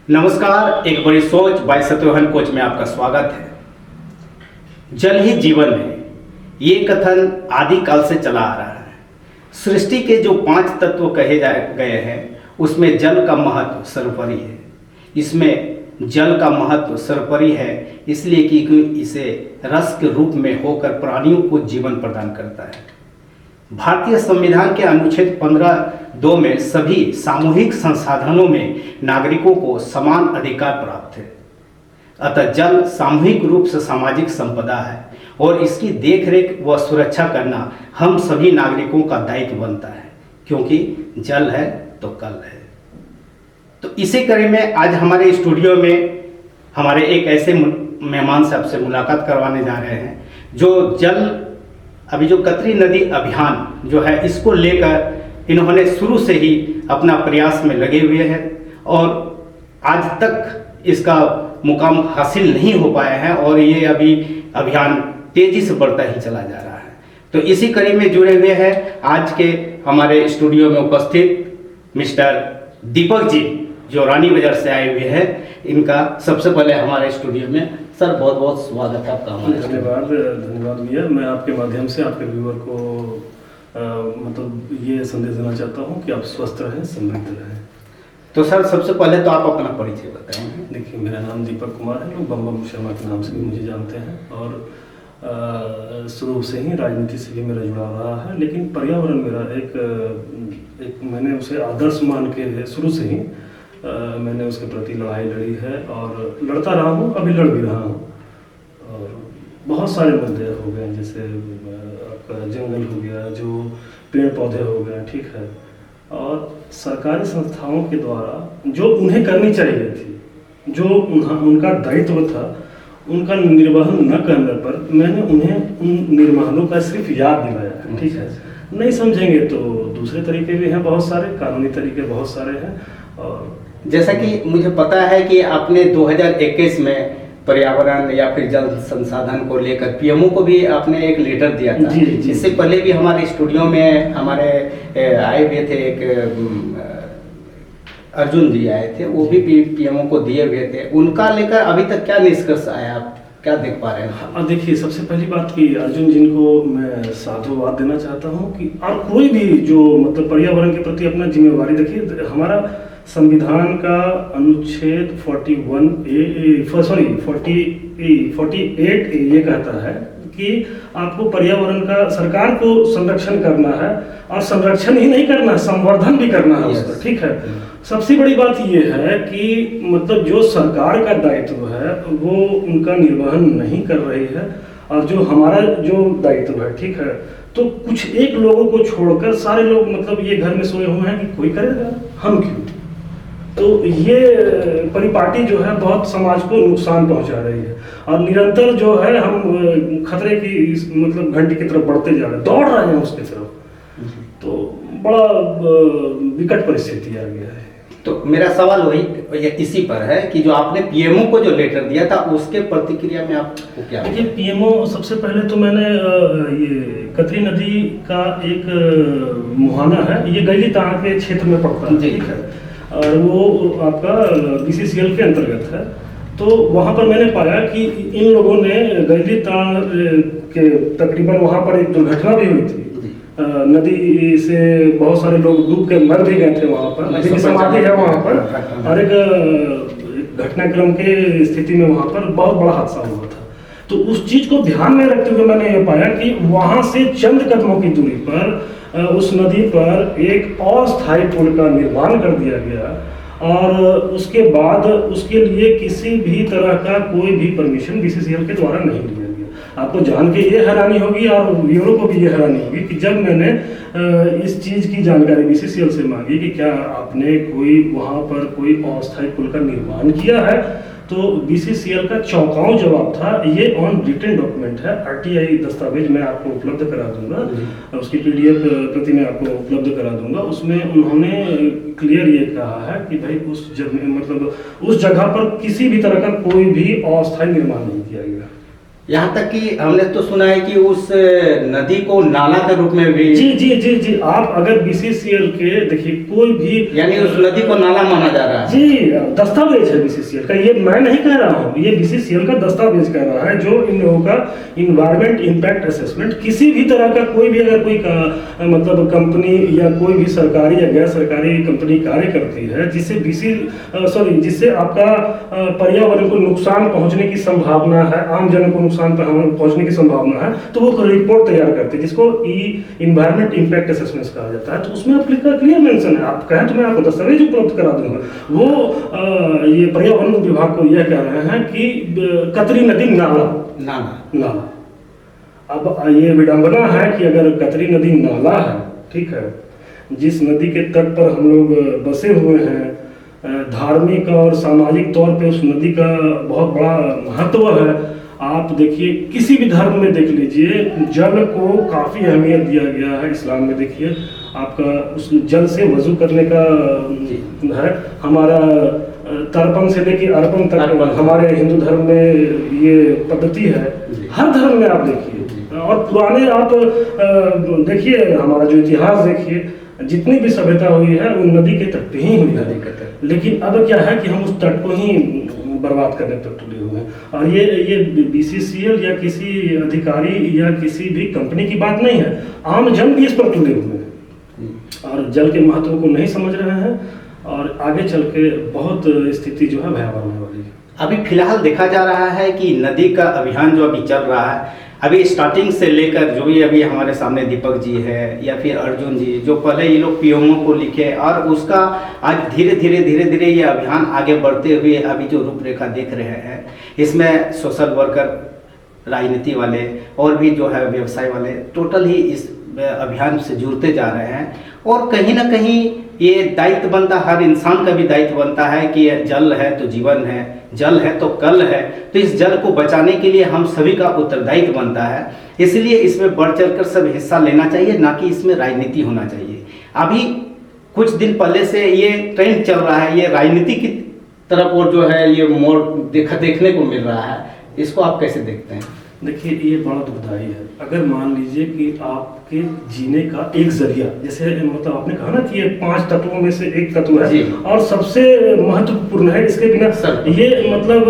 नमस्कार, एक बड़ी सोच बाय सत्यवान कोच में आपका स्वागत है। जल ही जीवन है, ये कथन आदिकाल से चला आ रहा है। सृष्टि के जो 5 तत्व कहे गए हैं उसमें जल का महत्व सर्वोपरि है। इसमें जल का महत्व सर्वोपरि है इसलिए कि इसे रस के रूप में होकर प्राणियों को जीवन प्रदान करता है। भारतीय संविधान के अनुच्छेद 15(2) में सभी सामूहिक संसाधनों में नागरिकों को समान अधिकार प्राप्त है। अतः जल सामूहिक रूप से सामाजिक संपदा है और इसकी देखरेख व सुरक्षा करना हम सभी नागरिकों का दायित्व बनता है, क्योंकि जल है तो कल है। तो इसी कड़ी में आज हमारे स्टूडियो में हमारे एक ऐसे मेहमान से आपसे मुलाकात करवाने जा रहे हैं जो अभी जो कतरी नदी अभियान जो है इसको लेकर इन्होंने शुरू से ही अपना प्रयास में लगे हुए हैं और आज तक इसका मुकाम हासिल नहीं हो पाया है और ये अभी अभियान तेजी से बढ़ता ही चला जा रहा है। तो इसी कड़ी में जुड़े हुए हैं आज के हमारे स्टूडियो में उपस्थित मिस्टर दीपक जी जो रानी बाजार से आए हुए हैं। इनका सबसे पहले हमारे स्टूडियो में सर बहुत बहुत स्वागत है आपका हमारे। धन्यवाद भैया। मैं आपके माध्यम से आपके व्यूअर को मतलब ये संदेश देना चाहता हूँ कि आप स्वस्थ रहें, समृद्ध रहें। तो सर सबसे पहले तो आप अपना परिचय बताएं। देखिए, मेरा नाम दीपक कुमार है, लोग बम शर्मा के नाम से भी मुझे जानते हैं और शुरू से ही राजनीति से भी मेरा जुड़ा रहा है। लेकिन पर्यावरण मेरा एक मैंने उसे आदर्श मान के शुरू से ही मैंने उसके प्रति लड़ाई लड़ी है और लड़ता रहा हूँ, अभी लड़ भी रहा हूँ। और बहुत सारे मुद्दे हो गए, जैसे आपका जंगल हो गया, जो पेड़ पौधे हो गए, ठीक है। और सरकारी संस्थाओं के द्वारा जो उन्हें करनी चाहिए थी, जो उनका दायित्व था, उनका निर्वहन न करने पर मैंने उन्हें उन निर्वहनों का सिर्फ याद दिलाया, ठीक है। नहीं समझेंगे तो दूसरे तरीके भी हैं, बहुत सारे कानूनी तरीके बहुत सारे हैं। और जैसा कि मुझे पता है कि आपने 2021 में पर्यावरण या फिर जल संसाधन को लेकर पीएमओ को भी आपने एक लेटर दिया था। जी, जी, इससे पहले भी हमारे स्टूडियो में हमारे आए हुए थे, एक अर्जुन जी आए थे, वो भी पीएमओ को दिए हुए थे। उनका लेकर अभी तक क्या निष्कर्ष आया, आप क्या देख पा रहे हैं? देखिए, सबसे पहली बात कि अर्जुन जिनको मैं साधुवाद देना चाहता हूँ कि और कोई भी जो मतलब पर्यावरण के प्रति अपना जिम्मेवारी, देखिए हमारा संविधान का अनुच्छेद 48 ये कहता है कि आपको पर्यावरण का, सरकार को संरक्षण करना है और संरक्षण ही नहीं करना, संवर्धन भी करना है उसका, ठीक है। सबसे बड़ी बात ये है कि मतलब जो सरकार का दायित्व है वो उनका निर्वहन नहीं कर रही है और जो हमारा जो दायित्व है, ठीक है। तो कुछ एक लोगों को छोड़कर सारे लोग मतलब ये घर में सोए हुए हैं कि कोई करेगा, हम क्यों। तो ये परिपाटी जो है बहुत समाज को नुकसान पहुंचा रही है और निरंतर जो है हम खतरे की मतलब घंटी की तरफ बढ़ते जा रहे हैं, दौड़ रहे हैं उसकी तरफ। तो बड़ा विकट परिस्थिति आ गया है। तो मेरा सवाल वही इसी पर है कि जो आपने पीएमओ को जो लेटर दिया था उसके प्रतिक्रिया में आपको क्या? देखिए, पीएमओ सबसे पहले तो मैंने ये कतरी नदी का एक मुहाना है, ये गैली ताड़ के क्षेत्र में पड़ता है, ठीक है। और वो आपका बीसीसीएल के अंतर्गत है। तो वहाँ पर मैंने पाया कि इन लोगों ने गैली ताड़ के तकरीबन वहाँ पर एक दुर्घटना भी हुई थी। नदी से बहुत सारे लोग डूब के मर भी गए थे वहाँ पर, नदी की समाधि है वहाँ पर, और एक घटनाक्रम के स्थिति में वहाँ पर बहुत बड़ा हादसा हुआ था। तो उस चीज को ध्यान में रखते हुए मैंने ये पाया कि वहाँ से चंद कदमों की दूरी पर उस नदी पर एक अस्थायी पुल का निर्माण कर दिया गया और उसके बाद उसके लिए किसी भी तरह का कोई भी परमिशन बीसीसीएल के द्वारा नहीं लिया गया। आपको जान के ये हैरानी होगी और व्यूअरों को भी ये हैरानी होगी कि जब मैंने इस चीज़ की जानकारी बीसीसीएल से मांगी कि क्या आपने कोई वहाँ पर कोई अस्थायी पुल का निर्माण किया है, तो बीसीसीएल का चौंकाऊ जवाब था, ये ऑन रिटन डॉक्यूमेंट है, आरटीआई दस्तावेज मैं आपको उपलब्ध करा दूंगा, उसकी पीडीएफ प्रति मैं आपको उपलब्ध करा दूंगा। उसमें उन्होंने क्लियर ये कहा है कि भाई उस जगह पर किसी भी तरह का कोई भी अस्थायी निर्माण नहीं किया गया। यहाँ तक कि हमने तो सुना है कि उस नदी को नाला के रूप में भी जी जी जी जी, आप अगर बीसीसीएल के देखिए कोई भी, यानी उस नदी को नाला माना जा रहा है। जी दस्तावेज है बीसीसीएल का, ये मैं नहीं कह रहा हूँ, ये बीसीसीएल का दस्तावेज कह रहा है, जो इन लोगों का इन्वायरमेंट इम्पैक्ट असेसमेंट, किसी भी तरह का कोई भी अगर कोई मतलब कंपनी या कोई भी सरकारी या गैर सरकारी कंपनी कार्य करती है जिससे आपका पर्यावरण को नुकसान पहुंचने की संभावना है, आम जन को नुकसान पहुंचने की संभावना है, तो वो रिपोर्ट तैयार करते हैं जिसको इन्वायरमेंट इम्पैक्ट असेसमेंट कहा जाता है। तो उसमें आप क्लियर मेंशन है, आप कहें तो मैं आपको दस्तावेज उपलब्ध करा दूंगा। वो ये पर्यावरण विभाग को यह कह रहे हैं कि कतरी नदी नाला। अब ये विडंबना है कि अगर कतरी नदी नाला है, ठीक है, जिस नदी के तट पर हम लोग बसे हुए हैं, धार्मिक और सामाजिक तौर पे उस नदी का बहुत बड़ा महत्व है। आप देखिए किसी भी धर्म में देख लीजिए, जल को काफ़ी अहमियत दिया गया है। इस्लाम में देखिए आपका उस जल से वजू करने का है, हमारा तर्पण से लेकर अर्पण तक हमारे हिंदू धर्म में ये पद्धति है। हर धर्म में आप देखिए, और पुराने आप देखिए, हमारा जो इतिहास देखिए, जितनी भी सभ्यता हुई है वो नदी के तट पे ही हुई है। लेकिन अब क्या है कि हम उस तट को ही बर्बाद करने पर तुले हुए हैं। और ये बीसीसीएल या किसी अधिकारी या किसी भी कंपनी की बात नहीं है, आम जन भी इस पर तुले हुए हैं और जल के महत्व को नहीं समझ रहे हैं, और आगे चल के बहुत स्थिति जो है भयावह होने वाली है। अभी फिलहाल देखा जा रहा है कि नदी का अभियान जो अभी चल रहा है, अभी स्टार्टिंग से लेकर जो भी अभी हमारे सामने दीपक जी है या फिर अर्जुन जी, जो पहले ये लोग पीएमओ को लिखे, और उसका आज धीरे धीरे ये अभियान आगे बढ़ते हुए अभी जो रूपरेखा देख रहे हैं, इसमें सोशल वर्कर, राजनीति वाले और भी जो है व्यवसाय वाले टोटल ही इस अभियान से जुड़ते जा रहे हैं। और कहीं ना कहीं ये दायित्व बनता, हर इंसान का भी दायित्व बनता है कि जल है तो जीवन है, जल है तो कल है, तो इस जल को बचाने के लिए हम सभी का उत्तरदायित्व बनता है। इसलिए इसमें बढ़ चढ़कर सब हिस्सा लेना चाहिए, ना कि इसमें राजनीति होना चाहिए। अभी कुछ दिन पहले से ये ट्रेंड चल रहा है, ये राजनीति की तरफ और जो है ये मोड़ देखने को मिल रहा है, इसको आप कैसे देखते हैं? देखिए ये बड़ा दुखदाई है। अगर मान लीजिए कि आपके जीने का एक जरिया, जैसे मतलब आपने कहा ना कि ये 5 तत्वों में से एक तत्व है और सबसे महत्वपूर्ण है, इसके बिना ये मतलब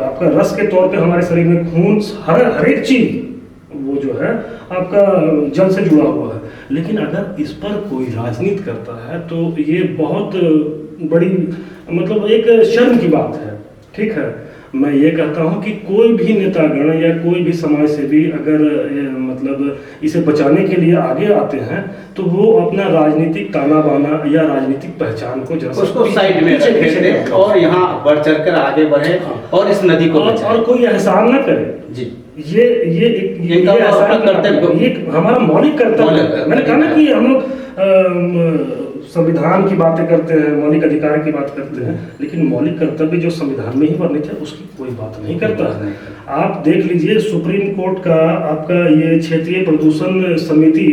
आपका रस के तौर पे हमारे शरीर में खून, हर एक चीज वो जो है आपका जल से जुड़ा हुआ है। लेकिन अगर इस पर कोई राजनीति करता है तो ये बहुत बड़ी मतलब एक शर्म की बात है। ठीक है, मैं ये कहता हूं कि कोई भी नेतागण या कोई भी समाज सेवी अगर मतलब इसे बचाने के लिए आगे आते हैं तो वो अपना राजनीतिक ताना बाना या राजनीतिक पहचान को उसको साइड में रख दें और यहाँ बढ़ चढ़कर आगे बढ़े और इस नदी को और कोई एहसान ना करे। जी, ये हमारा मौलिक कर्तव्य है। मैंने कहा ना कि हम लोग संविधान की बातें करते हैं, मौलिक अधिकार की बात करते हैं, लेकिन मौलिक कर्तव्य जो संविधान में ही वर्णित है उसकी कोई बात नहीं करता है। आप देख लीजिए सुप्रीम कोर्ट का आपका ये क्षेत्रीय प्रदूषण समिति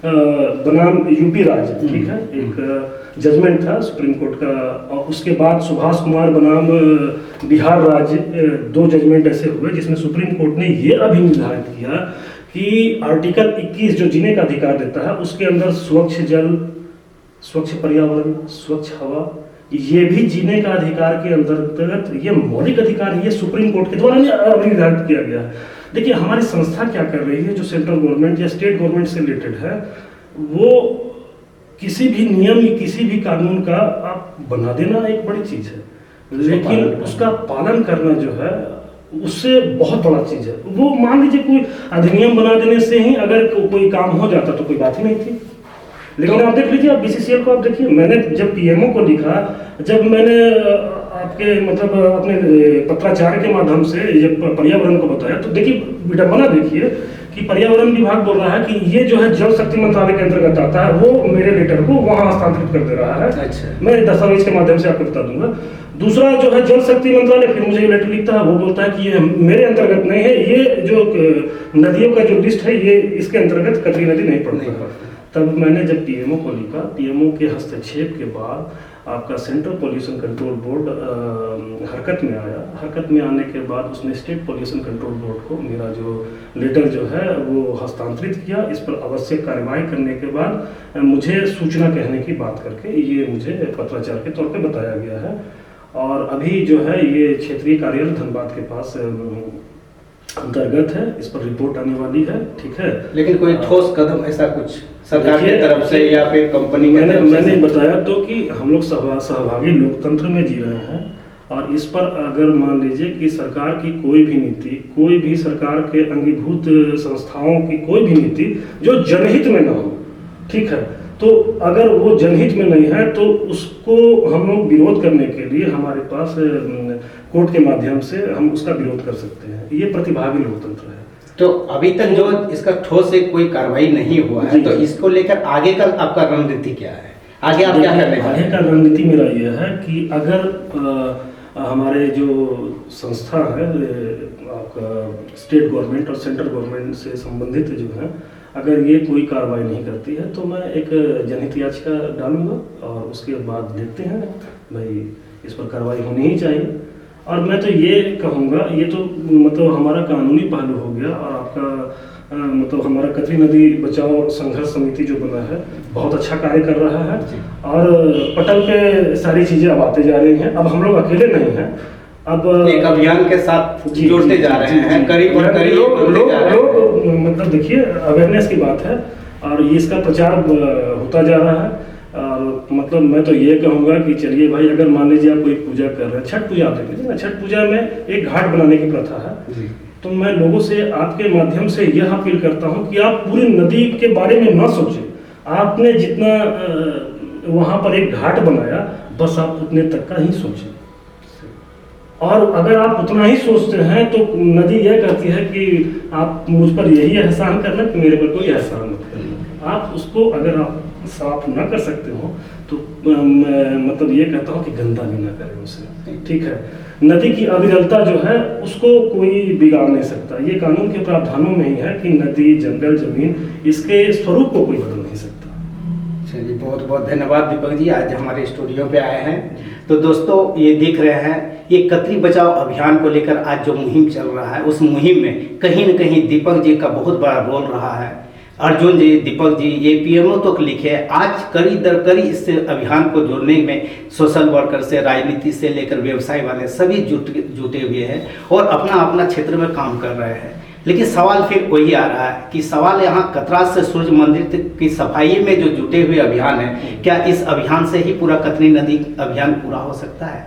बनाम यूपी राज्य, ठीक है, एक जजमेंट था सुप्रीम कोर्ट का, और उसके बाद सुभाष कुमार बनाम बिहार राज्य 2 जजमेंट ऐसे हुए जिसमें सुप्रीम कोर्ट ने ये अभिनिर्धारित किया कि आर्टिकल 21 जो जीने का अधिकार देता है उसके अंदर स्वच्छ जल, स्वच्छ पर्यावरण, स्वच्छ हवा, ये भी जीने का अधिकार के अंतर्गत ये मौलिक अधिकार है। ये सुप्रीम कोर्ट के द्वारा निर्धारित किया गया है। देखिए हमारी संस्था क्या कर रही है, जो सेंट्रल गवर्नमेंट या स्टेट गवर्नमेंट से रिलेटेड है, वो किसी भी नियम या किसी भी कानून का आप बना देना एक बड़ी चीज है, लेकिन उसका पालन करना जो है उससे बहुत बड़ा चीज है। वो मान लीजिए कोई अधिनियम बना देने से ही अगर कोई काम हो जाता तो कोई बात ही नहीं थी। लेकिन आप देख लीजिए, आप बीसीसीएल को आप देखिए, मैंने जब पीएमओ को लिखा, जब मैंने आपके मतलब अपने पत्राचार के माध्यम से जब पर्यावरण को बताया, तो देखिए विडंबना देखिए कि पर्यावरण विभाग बोल रहा है कि ये जो है जल शक्ति मंत्रालय के अंतर्गत आता है, वो मेरे लेटर को वहां हस्तांतरित कर दे रहा है। अच्छा। मैं दस्तावेज के माध्यम से आपको बता दूंगा। दूसरा जो है जल शक्ति मंत्रालय फिर मुझे लेटर लिखता है, वो बोलता है कि ये मेरे अंतर्गत नहीं है, ये जो नदियों का जो लिस्ट है ये इसके अंतर्गत कतरी नदी नहीं पड़ती। तब मैंने जब पीएमओ को लिखा, पीएमओ के हस्तक्षेप के बाद आपका सेंट्रल पोल्यूशन कंट्रोल बोर्ड हरकत में आया। हरकत में आने के बाद उसने स्टेट पोल्यूशन कंट्रोल बोर्ड को मेरा जो लेटर जो है वो हस्तांतरित किया। इस पर आवश्यक कार्रवाई करने के बाद मुझे सूचना कहने की बात करके ये मुझे पत्राचार के तौर पे बताया गया है। और अभी जो है ये क्षेत्रीय कार्यालय धनबाद के पास अंतर्गत है, इस पर रिपोर्ट आने वाली है। ठीक है, लेकिन कोई ठोस कदम ऐसा कुछ सरकार की तरफ से या फिर कंपनी की तरफ से? मैंने बताया तो कि हम लोग सहभागी लोकतंत्र में जी रहे हैं, और इस पर अगर मान लीजिए कि सरकार की कोई भी नीति, कोई भी सरकार के अंगीभूत संस्थाओं की कोई भी नीति जो जनहित में ना हो, ठीक है, तो अगर वो जनहित में नहीं है तो उसको हम लोग विरोध करने के लिए हमारे पास कोर्ट के माध्यम से हम उसका विरोध कर सकते हैं। ये प्रतिभागी लोकतंत्र है। तो अभी तक जो इसका ठोस से कोई कार्रवाई नहीं हुआ है, तो इसको लेकर आगे का आपका रणनीति क्या है? आगे आप क्या करने वाले हैं? आगे का रणनीति मेरा यह है कि अगर हमारे जो संस्था है आपका स्टेट गवर्नमेंट और सेंट्रल गवर्नमेंट से संबंधित जो है, अगर ये कोई कार्रवाई नहीं करती है तो मैं एक जनहित याचिका डालूंगा और उसके बाद देखते हैं भाई इस पर कार्रवाई होनी ही चाहिए। और मैं तो ये कहूँगा, ये तो मतलब हमारा कानूनी पहलू हो गया, और आपका मतलब हमारा कतरी नदी बचाओ संघर्ष समिति जो बना है बहुत अच्छा कार्य कर रहा है, और पटल पे सारी चीज़ें अब आते जा रही हैं। अब हम लोग अकेले नहीं हैं, अब एक अभियान के साथ जुड़ते जा रहे हैं, करीब और करीब लोग मतलब देखिए अवेयरनेस की बात है, और ये इसका प्रचार होता जा रहा है। और मतलब मैं तो ये कहूँगा कि चलिए भाई, अगर मान लीजिए आप कोई पूजा कर रहे हैं, छठ पूजा आप देख लीजिए ना, छठ पूजा में एक घाट बनाने की प्रथा है, तो मैं लोगों से आपके माध्यम से यह अपील करता हूँ कि आप पूरी नदी के बारे में ना सोचें। आपने जितना वहाँ पर एक घाट बनाया, बस आप उतने तक का ही सोचें, और अगर आप उतना ही सोचते हैं तो नदी यह कहती है कि आप मुझ पर यही एहसान करना कि मेरे पर कोई एहसान मत करना। आप उसको अगर आप साफ ना कर सकते हो तो मतलब ये कहता हूँ कि गंदा भी ना करें उसे। ठीक है, नदी की अविरलता जो है उसको कोई बिगाड़ नहीं सकता। ये कानून के प्रावधानों में ही है कि नदी, जंगल, जमीन, इसके स्वरूप को कोई बदल नहीं सकता। चलिए, बहुत बहुत धन्यवाद दीपक जी, आज हमारे स्टूडियो पे आए हैं। तो दोस्तों, ये देख रहे हैं, ये कतरी बचाओ अभियान को लेकर आज जो मुहिम चल रहा है, उस मुहिम में कहीं न कहीं दीपक जी का बहुत बड़ा रोल रहा है। अर्जुन जी, दीपक जी, ये पीएमओ तक लिखे, आज कड़ी दर कड़ी इस अभियान को जोड़ने में सोशल वर्कर से, राजनीति से लेकर व्यवसाय वाले सभी जुटे हुए हैं और अपना अपना क्षेत्र में काम कर रहे हैं। लेकिन सवाल फिर वही आ रहा है कि सवाल यहाँ कतरा से सूर्य मंदिर की सफाई में जो जुटे हुए अभियान है, क्या इस अभियान से ही पूरा कतरी नदी अभियान पूरा हो सकता है?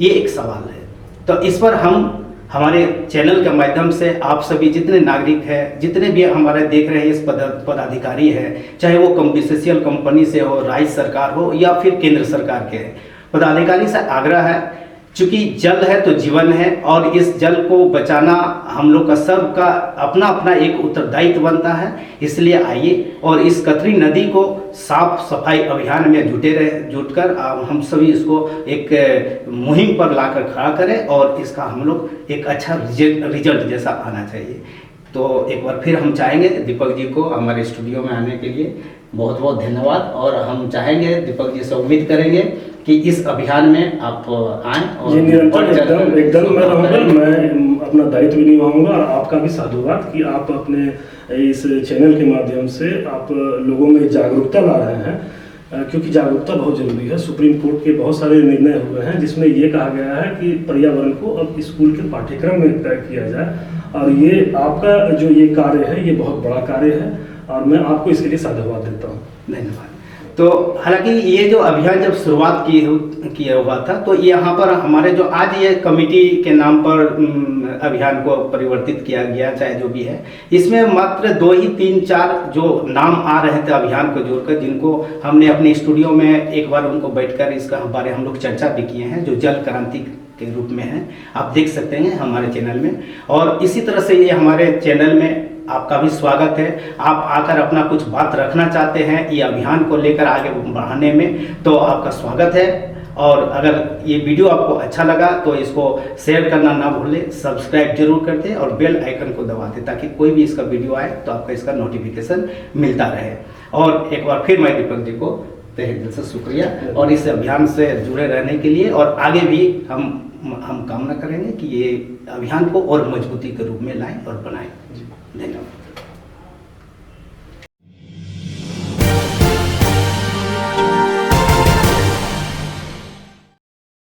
ये एक सवाल है। तो इस पर हम हमारे चैनल के माध्यम से आप सभी जितने नागरिक हैं, जितने भी हमारे देख रहे हैं इस पदाधिकारी हैं, चाहे वो बीसीसीएल कंपनी से हो, राज्य सरकार हो या फिर केंद्र सरकार के पदाधिकारी से आग्रह है, चूँकि जल है तो जीवन है और इस जल को बचाना हम लोग का सबका अपना अपना एक उत्तरदायित्व बनता है। इसलिए आइए और इस कतरी नदी को साफ सफाई अभियान में जुटकर हम सभी इसको एक मुहिम पर लाकर खड़ा करें और इसका हम लोग एक अच्छा रिजल्ट जैसा आना चाहिए। तो एक बार फिर हम चाहेंगे दीपक जी को हमारे स्टूडियो में आने के लिए बहुत बहुत धन्यवाद, और हम चाहेंगे दीपक जी से उम्मीद करेंगे कि इस अभियान में आप आएँ और एकदम मैं रहूँगा, मैं अपना दायित्व भी निभाऊंगा और आपका भी साधुवाद कि आप अपने इस चैनल के माध्यम से आप लोगों में जागरूकता ला रहे हैं, क्योंकि जागरूकता बहुत जरूरी है। सुप्रीम कोर्ट के बहुत सारे निर्णय हुए हैं जिसमें ये कहा गया है कि पर्यावरण को अब स्कूल के पाठ्यक्रम में तय किया जाए, और ये आपका जो ये कार्य है ये बहुत बड़ा कार्य है और मैं आपको इसके लिए साधुवाद देता हूँ। धन्यवाद। तो हालांकि ये जो अभियान जब शुरुआत किया हुआ था, तो यहाँ पर हमारे जो आज ये कमेटी के नाम पर अभियान को परिवर्तित किया गया, चाहे जो भी है, इसमें मात्र 2 ही 3-4 जो नाम आ रहे थे अभियान को जोड़कर, जिनको हमने अपने स्टूडियो में एक बार उनको बैठकर इसका बारे हम लोग चर्चा भी किए हैं, जो जल क्रांति के रूप में है, आप देख सकते हैं हमारे चैनल में। और इसी तरह से ये हमारे चैनल में आपका भी स्वागत है। आप आकर अपना कुछ बात रखना चाहते हैं ये अभियान को लेकर आगे बढ़ाने में, तो आपका स्वागत है। और अगर ये वीडियो आपको अच्छा लगा तो इसको शेयर करना ना भूलें, सब्सक्राइब जरूर कर दें और बेल आइकन को दबा दें ताकि कोई भी इसका वीडियो आए तो आपको इसका नोटिफिकेशन मिलता रहे। और एक बार फिर मैं दीपक जी को तहे दिल से शुक्रिया और इस अभियान से जुड़े रहने के लिए, और आगे भी हम कामना करेंगे कि ये अभियान को और मजबूती के रूप में लाएं और बनाएं। धन्यवाद।